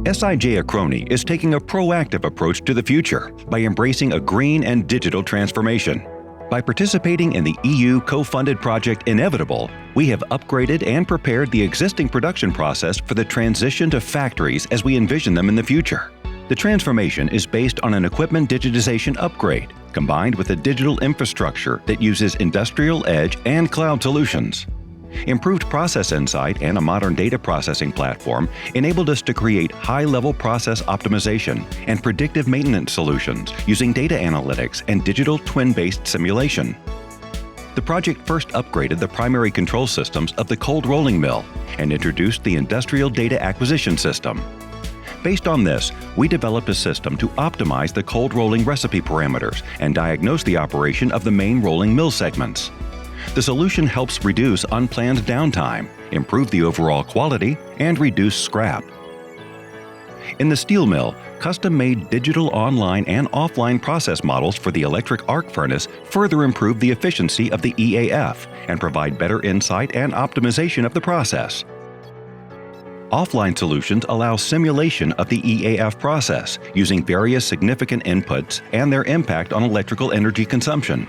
SIJ Acroni is taking a proactive approach to the future by embracing a green and digital transformation. By participating in the EU co-funded project Inevitable, we have upgraded and prepared the existing production process for the transition to factories as we envision them in the future. The transformation is based on an equipment digitization upgrade, combined with a digital infrastructure that uses industrial edge and cloud solutions. Improved process insight and a modern data processing platform enabled us to create high-level process optimization and predictive maintenance solutions using data analytics and digital twin-based simulation. The project first upgraded the primary control systems of the cold rolling mill and introduced the industrial data acquisition system. Based on this, we developed a system to optimize the cold rolling recipe parameters and diagnose the operation of the main rolling mill segments. The solution helps reduce unplanned downtime, improve the overall quality, and reduce scrap. In the steel mill, custom-made digital online and offline process models for the electric arc furnace further improve the efficiency of the EAF and provide better insight and optimization of the process. Offline solutions allow simulation of the EAF process using various significant inputs and their impact on electrical energy consumption.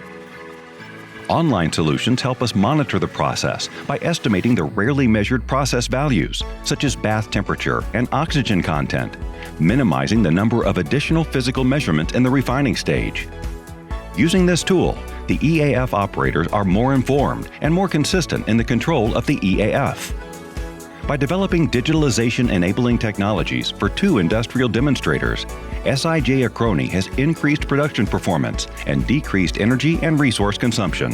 Online solutions help us monitor the process by estimating the rarely measured process values, such as bath temperature and oxygen content, minimizing the number of additional physical measurements in the refining stage. Using this tool, the EAF operators are more informed and more consistent in the control of the EAF. By developing digitalization-enabling technologies for 2 industrial demonstrators, SIJ Acroni has increased production performance and decreased energy and resource consumption.